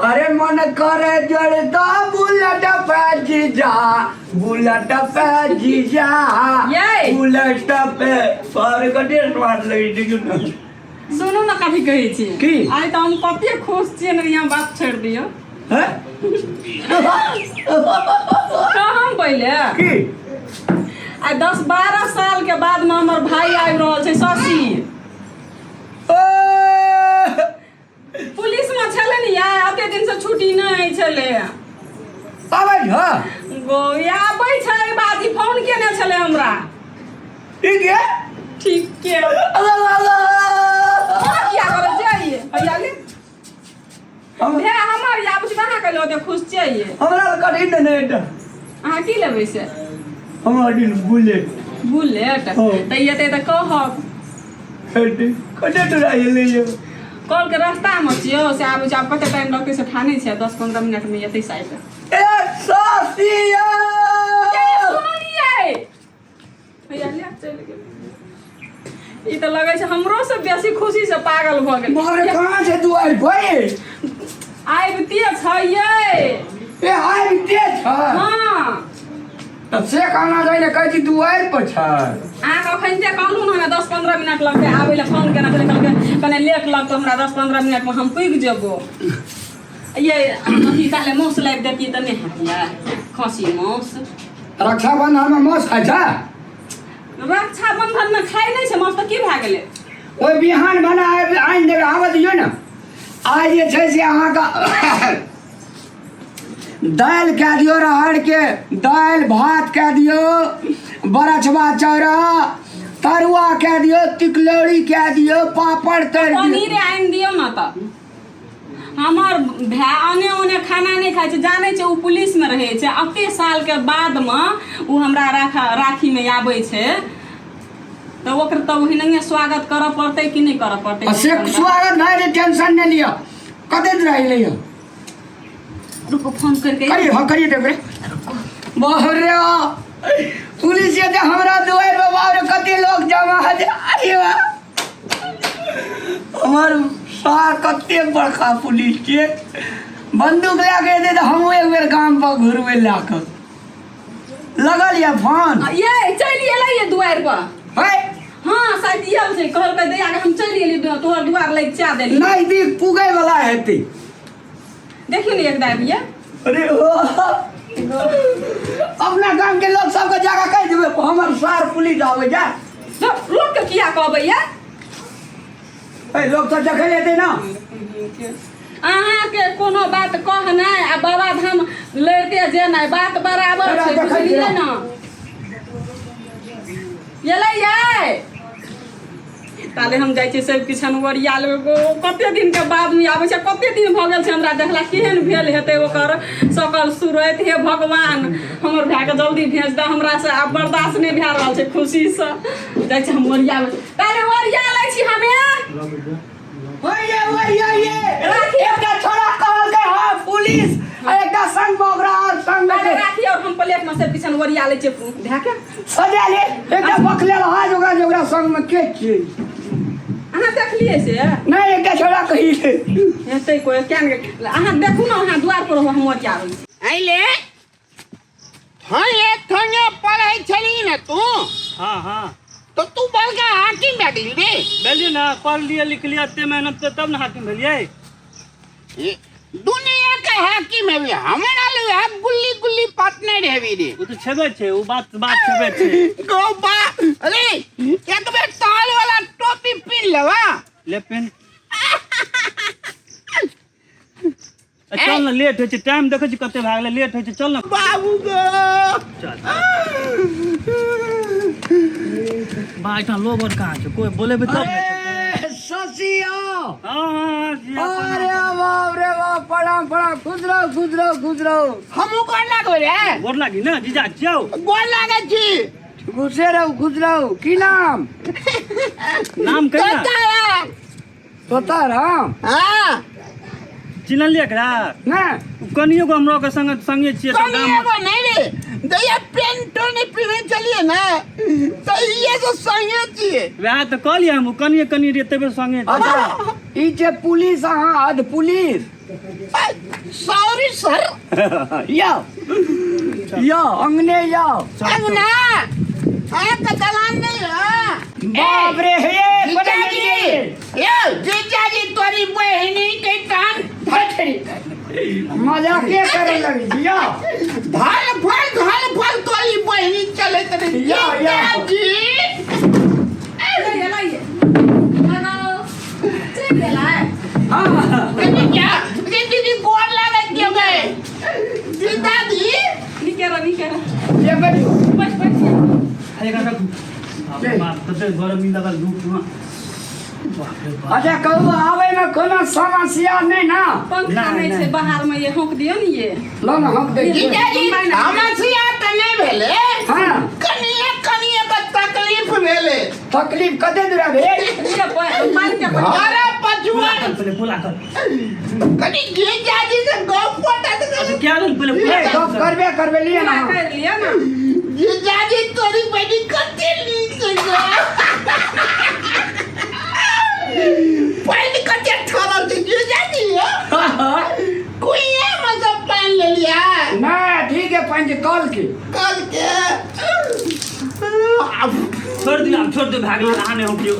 अरे मन करे जड़ता बुलेट पे जीजा बुलेट पे जीजा बुलेट पे सारे कटे मार लगी देखियो ना सुनो ना कभी कही छी की आइ त हम कते खुश छियै ने यहाँ बात छोड़ दियो हैं कहां पहले की आ 10-12 साल के बाद में हमर भाई आबि रहल छै शशि पुलिस में छले न या अते दिन से छुट्टी नहीं छले आबै ह गोया आबै छै बाजी फोन केने छले हमरा ठीक है क्या करे जाइए भैया ले हम है हमर या कुछ कहां के लोग खुश चाहिए हमरा कठिन नहीं है अहाँ की लेबै से हमरा दिन बुलेट त ये त कहब कते टुरा ले जो कॉल के रास्ता में छियो से आबै छै कते टाइम लगतै से ठानी छै 10-15 मिनट में एतै साइड ए सासिया भैया ले चल गेल ई त लगै छै हमरो से बेसी खुशी से पागल भ गेल मारे कहां से तू आई भाई आइबते छै ये ए आइबते छै हां तब से कहना जाइले कहै छी तू आई पर छै आ कखन ते कहलु न 10-15 मिनट लगतै आबै ले फोन केना छले कहलकै कने लेट लगतौ हमरा 10-15 मिनट में हम पुग जेबो ये अथी काले मौस लाग देती त नहीं हटिया खसी मौस रक्षाबंधन में मौस खाइ छै रक्षाबंधन में खाइ नहीं छै मौस त की भ गेलै ओइ बिहान बना आइन देबे आबै दियौ न आइ जे छै से अहाँ का दाल कह दियो रहर के दाल भात कह दियो बरछवा चौरा तरुआ कह दियो तिकलौड़ी कह दियो पापड़ तर दियो पनीर आइन दियो न त हमर भाने ओने खाना नहीं खाइ छै जाने छै उ पुलिस में रहे छै अते साल के बाद में उ हमरा राखी में आबै छै तो ओकर तब हिनंगे स्वागत करऽ पड़तै कि नहीं करऽ पड़तै से स्वागत भाई रे टेंशन नहीं लियो कते रह लियो रुको फोन करके करिए देबे बाहरे पुलिस ये तो हमरा दुआर पे बाहर कते लोग जमा है अरे वाह हमर सार कते बड़का पुलिस के बंदूक लेके दे तो हम एक बेर गांव पर घुरवे लाके लगल ये फोन ये चलिए लाइए दुआर पर है हां शायद ये से कहल के दया के हम चली एली तोहर दुआर लग चा देली नहीं दी पुगे वाला हेती देखियो ने एक दाबिया अरे अपना गांव के लोग सब के जगह कह देबे हमर सार पुलिस आवे जा लोग के किया कहबै या ए लोग तो देखे लेते ना अहाँ के कोनो बात कह नहीं आ बाबा धाम लड़ते जे नहीं बात बराबर छै बुझलिए ना येलै ये ताले हम जाय छै सब किछन वरिया लेगो कते दिन के बाद में आबै छै कते दिन भ गेल छै हमरा देखला केहन भेल हेतै ओकर सकल सुरत हे भगवान हमर भाई के जल्दी भेज द हमरा से अब बर्दाश्त नहीं भै रहल छै खुशी से जाय छै हम वरिया ताले वरिया लै छी हमे ये एकटा छोरा कहल के हां पुलिस एकटा संग मोगरा और संग के राखी और हम प्लेट में से किछन वरिया लै छै ढाके सजा ले एकटा बखले रहा जोगरा संग में के छी अहाँ देखलिए से नहीं एकटा छोरा कहि ले हेतै कोई केन अहाँ देखू ना अहाँ द्वार पर हम वरिया आबै छी आइले हां एक थंगे पढ़ै छली न तू हां तो तू बड़का हाकिम बैठली रे बेली ना पढ़ लिया लिख लिया ते मेहनत से तब ना हाकिम भेलिए दुनिया के हाकिम है हमरा ले आप गुल्ली गुल्ली पार्टनर है रे वो तो छेबे छे वो बात छेबे छे गो बा अरे एक बेर ताल वाला टोपी पहन लेवा ले पेन चल ना लेट हो छै टाइम देखै छी कते भाग ले लेट हो छै चल ना बाबू गो चल भाई था लोबर कहां छै कोई बोले भी तब ससिया हां अरे बाप रे बाप प्रणाम खुद रहो हमू गोर लागो रे गोर लागी ना जीजा जाओ गोर लागे छी खुद रहो की नाम कहिया तोता राम हां चिन्हल एकरा ना कनियो को हमरो के संगे छियै त कनियो को नहीं रे दैया पेंटो नहीं पहने चलिए ना तो ये तो संगे छिए वह तो कहलिए हम कनिए रे तबे संगे अच्छा ई जे पुलिस अहाँ अध पुलिस सॉरी सर। या अंगने या अंगना का दलान नहीं है। बाप रे हे जीजा जी तोरी बहनी के कान मजा के करे लगी जिया धाल फल तोरी बहनी चले तने या जी लाइए चल गेला हां क्या दीदी गोर लागत क्यों गए जीजा जी निकेरा ये बैठो बस अरे का बाप तो गरम नींद का लूट अच्छा कहू आवे में कोनो समस्या नहीं ना पंखा नहीं से बाहर में ये होक दियो नी ये लो ना हम दे जीजा जी समस्या तने भेले हां कनिए का तकलीफ भेले तकलीफ कते दूर भेल ये मान के अरे पछुआ पहले बोला कर कनी जीजा जी से गप पटा अच्छा क्या बोल पहले ए तो करबे लिए ना कर लिया ना जीजा जी तोरी बहनी कते ली पहले कते ठहर दे जीजा जी कोई है मतलब पहन ले लिया ना ठीक है पंच कल के छोड़ दे भाग ले नहाने हो क्यों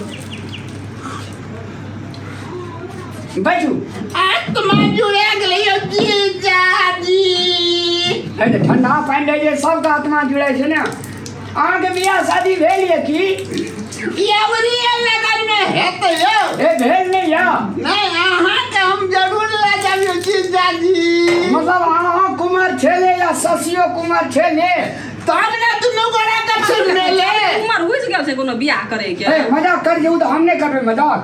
बैठू आत्मा जुड़े गई जीजा जी है तो ठंडा पानी ले जे सब का आत्मा जुड़े छे ना अहाँ के बियाह शादी भेल ये की यावरी लगन में है तो यो ए भेल नहीं या नहीं अहाँ के हम जरूर ले जाबियो जीजा जी मतलब अहाँ कुमार छेले या ससियो कुमार छेले तब ना दुनु गोरा का सुन ले उमर हुज गेल छै कोनो बियाह करे के ए मजाक कर जेऊ तो हम नहीं करबे मजाक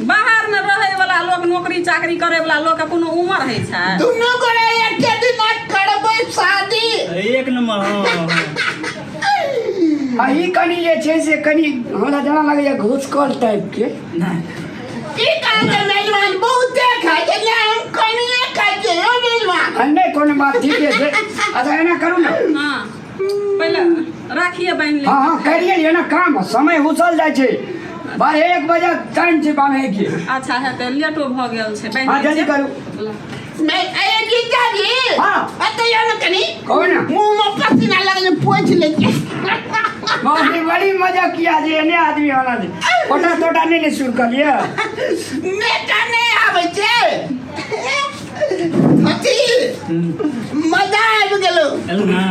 बाहर में रहे वाला लोग नौकरी चाकरी करे वाला लोग के कोनो उमर है छै दुनु गोरा एक दिन करबै शादी एक नंबर आ ई कनी ये छे से कनी हमरा जना लगे घुसकल टाइप के की काम के मेहमान बहुत खाए के ले हम कनिए खाए के हो मेहमान अन्ने कोनो बात ठीक है अच्छा एना करू ना हां पहले राखिए बांध ले हां करिए ये ना काम समय उछल जाय छे 1 बजे टाइम छे बांधे के अच्छा है तो लेटो भ गेल छै हां जल्दी करू मैं ए जीजा जी हां अतया न कनी कौन ना मुंह में पसीना लगे पोंछ लेके बहुत बड़ी मजा किया जे ने आदमी वाला जे कोटा टोटा नहीं शुरू कर लिया नेता नहीं आवे छे हती मजा आबि गेलो हेलो ना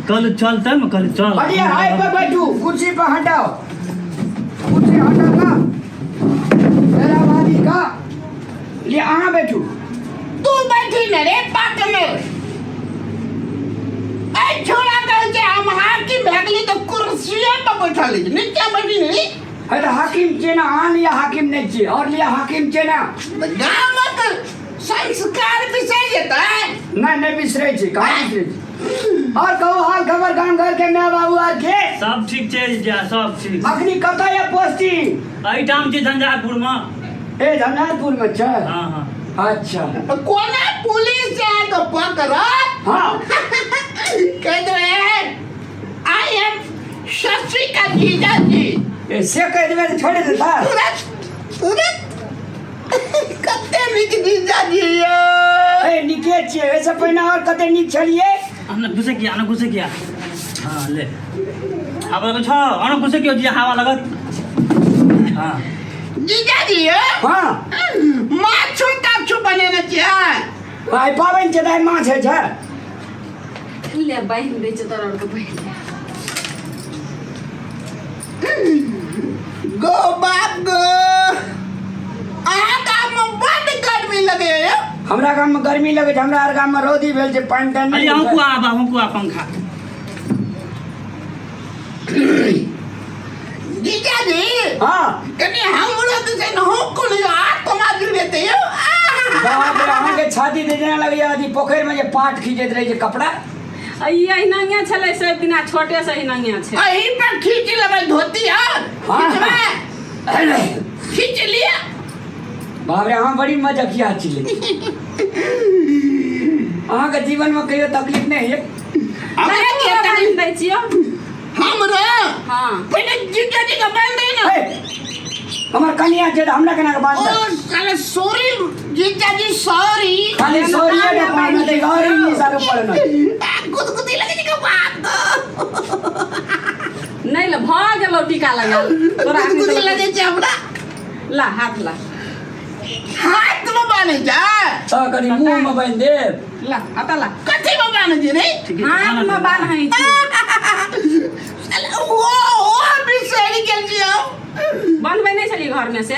कल चलते हम कल चल बढ़िया हाय पे बैठू कुर्सी पे हटाओ कुर्सी हटाओ मेरा वाली का ये आहाँ बैठू तू बैठी न रे पाक में ए छोरा कहै छै हम हाकिम भगली तो कुर्सी पे बैठा ली नीचे बैठी नहीं है तो हाकिम छे ना आन या हाकिम नहीं छे और लिया हाकिम छे ना गाम के संस्कार बिसर जेता नहीं बिसरे छे कहाँ बिसरे छे और कहो हाल खबर गांव घर के माय बाबू आर के सब ठीक छै जा सब ठीक अखनी कत ये पोस्टिंग एहि ठाम छै झंझारपुर में ए झंझारपुर में छे हां हां अच्छा कोना पुलिस से तो पकड़ा हाँ कह दो आई एम शशि का जीजा जी ऐसे कह देवे तो छोड़ देता तुरंत कते निक जीजा जी यो ए निके छे ऐसे पहिने और कते निक छलिए आना घुसे किया हां ले अब लगे छ आना घुसे कियो जी हवा लगत हां जीजा जी यो हाँ माछो ताछो बनेने छियै आई पावन छे दाई माछ है छे ले बांध दे छै तोरा के बहिन गो बाप गो आहा गाम में बड़ गर्मी लगे यो हमरा गाम में गर्मी लगे छे हमरा हर गाम में रौदी भेल छे पानी तानी अरे हमको आ पंखा जीजा जी हाँ कनी हमरो से न हो कोन आत्मा गिरते यो बाप रे अहाँ के छाती दे देना लगे आदि पोखर में जे पाट खींचत रहे छे कपड़ा ये हिनांगिया छले से बिना छोटे से हिनांगिया छै अही पर खींच लेबै धोती यार खींच लिया बाप रे अहाँ बड़ी मजा किया छिले अहाँ के जीवन में कहियो तकलीफ नहीं है हमरा के तकलीफ दै छियो हमरो हां पहले जीजा जी का बंद दे ना हमार कनिया जे हमरा केना के बात ओ साले सॉरी जीजा जी सॉरी खाली सॉरी ने पढ़ना चाहिए और इंग्लिश सारे पढ़ना गुदगुदी लगे के बात नहीं ला भाग गेलो टीका लगा तोरा गुदगुदी लगे छै हमरा ला हाथ ला हाथ में बाने जा ता कनी मुंह में बांध दे ला आता ला कथी में बाने जी रे हाथ में बांध है साले ओ बिसरी गेल जियो बनबै नहीं छली घर में से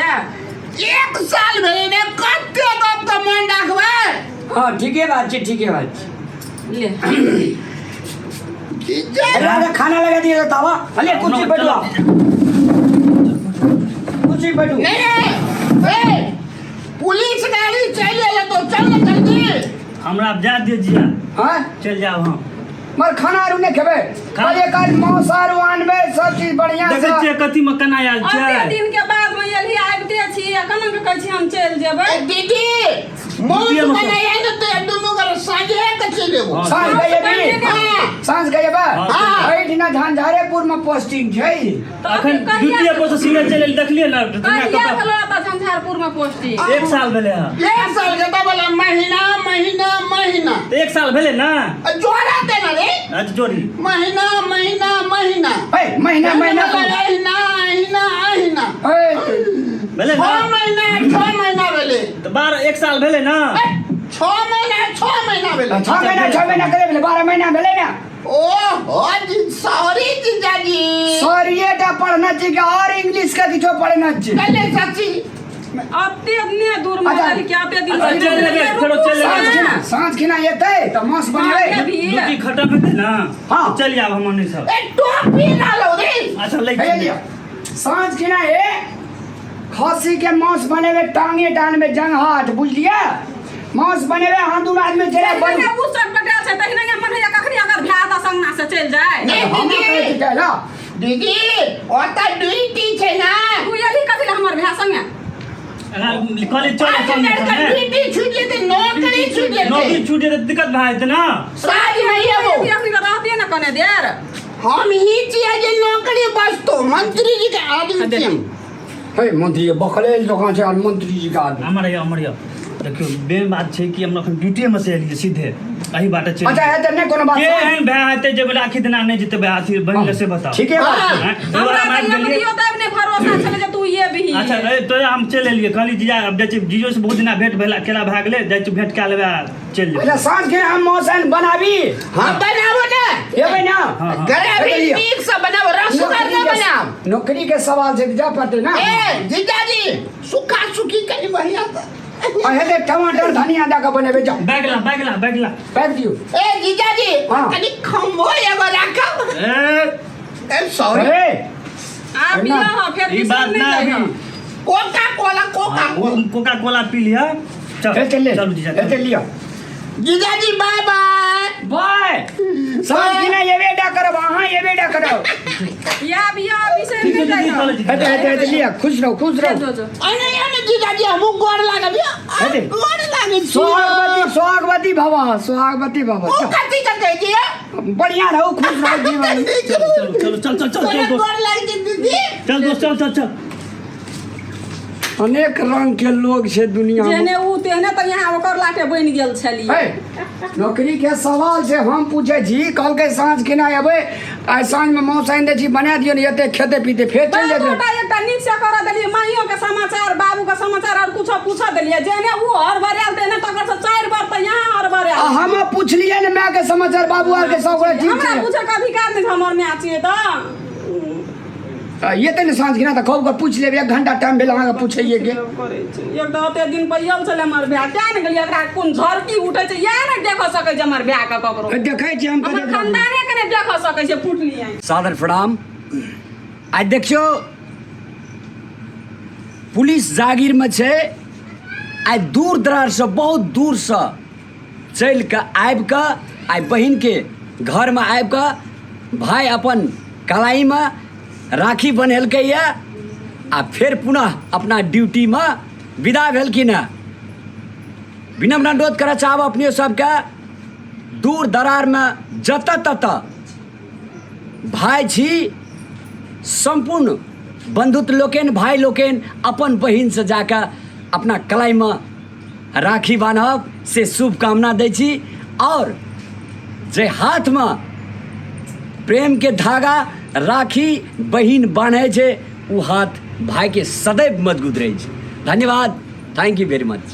1 साल भेले ने कते गप त मन राखबे हां ठीके बात छै ठीके बात छै ले अरे खाना लगा दिया तावा अले कुर्सी बैठो कुर्सी बैठो नहीं ए पुलिस गाड़ी चले तो चल ना जल्दी हमरा जा दिए जिया हां चल जाओ हम मर खाना आरु ने खेबे काले काल मौस आरु आनबे सब चीज बढ़िया से देखै छियै कथी में केना आयल छै अते दिन के बाद में एली आबिते छी एखन के कहै छी हम चल जेबै दीदी मोन बनाया न तो दोनों घर साझे के चलेबो सांझ गए भी हां सांझ गए बा हाँ। एठ ना झंझारेपुर में पोस्टिंग छै अखन ड्यूटी पर से सीधे चले देखलिए ना दुनिया कहिया कपड़ा गेलो त झंझारपुर में पोस्टिंग 1 साल भेले है 1 साल के तो बोला महीना तो 1 साल भेले ना जोड़ा देना रे आज जोड़ी महीना ए महीना महीना महीना ए भेले ना 6 महीना भेले तो 12 1 साल भेले ना 6 महीना भेले 6 महीना करे 12 महीना भेले ना ओ जी सॉरी जीजाजी सॉरीटा पढ़ना चाहिए और इंग्लिश का किछो पढ़ना चाहिए पहले सच्ची अते ने दूर में अच्छा। चली क्या पे दिन अच्छा, चल लेबे, फेरो चल लेबे। सांझ खिना एते त मौस बनेबे ड्यूटी खत्म हेतै ना हाँ। तो चल आब हमनी सब ए टोपी ना लो रे अच्छा ले हे लिया सांझ खिना ए खसी के मौस बनेबे टांगे डान में जंग हाथ बुझलिया मौस बनेबे हाथ दू आदमी चले बन ने उसक पटा छै तहिना या मन या कखनी अगर भ्या दा संगना से चल जाए हम कहै छै ला दीदी ओता ड्यूटी छै ना तू यही कथि ला हमर भ्या संगे कॉलेज चल आज चल लड़का ड्यूटी छूट जेते नौकरी छूट जेते नौकरी छूट जेतै तो दिक्कत भए जेतै ना साज नहीं है वो यही रहते ना कने देर हम ही चाहिए जे नौकरी बस तो मंत्री जी के आदमी दे। छियन हे मंत्री बखले दोकान छै मंत्री जी का आदमी हमर यो देखियो मेन बात छै कि हम अखन ड्यूटी में से एलिए सीधे एही बाटे चल अच्छा है नहीं कोनो बात के एहन भए हेतै जे राखी दिना नहीं जेतै अथी बहिन से बताओ ठीक है बात छै। हैं? एगो हमरा रामायण तो गेलिए। ये तब ने भरोसा छले जे तू ये भी अच्छा तो हम चल एलिए कहली जीजा अब जाइ छी जीजो से बहुत दिना भेंट भेला केला भए गेलै जाइ छी भेंट कए लेबै आ चल अच्छा जेबै सांझ के हम मौसन बनाबी हां बनाबो ना एबै ना हाँ, हाँ। घरे भी ठीक से बनाबो रसगुल्ला ना बनाब नौकरी के सवाल से जा पड़ते ना ए जीजाजी सुखा सुखी करी बढ़िया अहे टमाटर धनिया दा के बनेबे जा बैगला पैक दियो ए जीजाजी हाँ। कनी खम्बो एगो राखब ए ए सॉरी अरे आप बिया हो फिर ई बात ना अभी Coca Cola Coca Cola P लिया ए चल ले चलो जीजा ए चल लियो जीजाजी बाय बाय बाय सांझ के ना ये बेटा करब अहां ये बेटा करब या बिया विषय ठीक है नहीं दीदी जाए चलो ए लिया खुश रहो जो जो अने जीजाजी हम गोड़ लागब अरे। गोड़ लागे सुहागवती भव ओ कथी कहै छी बढ़िया रहो खुश रहो जीवन चल गोड़ लागे दीदी चल दोस्त चल अनेक रंग के लोग छै दुनिया में जेने उ तेने त यहाँ ओकर लाटे बन गेल छली है नौकरी के सवाल से हम पूछे छी कल के सांझ केना एबै आइ सांझ में मौसा दे छी बना दियो ने एते खेते पीते फेर चल जेबै बाबूटा एकटा नीक से कर देलिए माइयो के समाचार बाबू के समाचार और कुछ पूछ देलिए जेने उ हर बरियाल तेने तकर से 4 बार त यहाँ हर आ बरियाल हम पूछलिए ने माँ के समाचार बाबू आर के सब गोटे ठीक हमरा छै पूछे के अधिकार नहीं हमर में आछिए त ये ते ने सांझ केना त खूब के पूछ लेब 1 घंटा टाइम भेल अहाँ के पूछैये के एक तो ओते दिन पहियल छले हमर ब्याह क्या ने गेलिए एकरा कोन झरकी उठै छै या ने देख सकै छै हमर ब्याह के ककरो देखै छी हम हमर खानदाने के ने देख सकै छै फुटली आई सादर प्रणाम आज देखियो पुलिस जागीर में छै आज दूर दराज से बहुत दूर से चल के आबि के आई बहिन के घर में आबि के भाई अपन कलाई में राखी बन्हेलकै या आ फिर पुनः अपना ड्यूटी में विदा भेलखिन है विनम्र अनुरोध करय चाहब अपने सबके दूर दरार में जतऽ ततऽ भाई छी संपूर्ण बंधुत्व लोकेन भाई लोकेन अपन बहिन से जाकर अपना कलाई में राखी बान्हब से शुभकामना दै छी। और जे हाथ में प्रेम के धागा राखी बहिन बांधे छे उ हाथ भाई के सदैव मजबूत रहे छै। धन्यवाद, थैंक यू वेरी मच।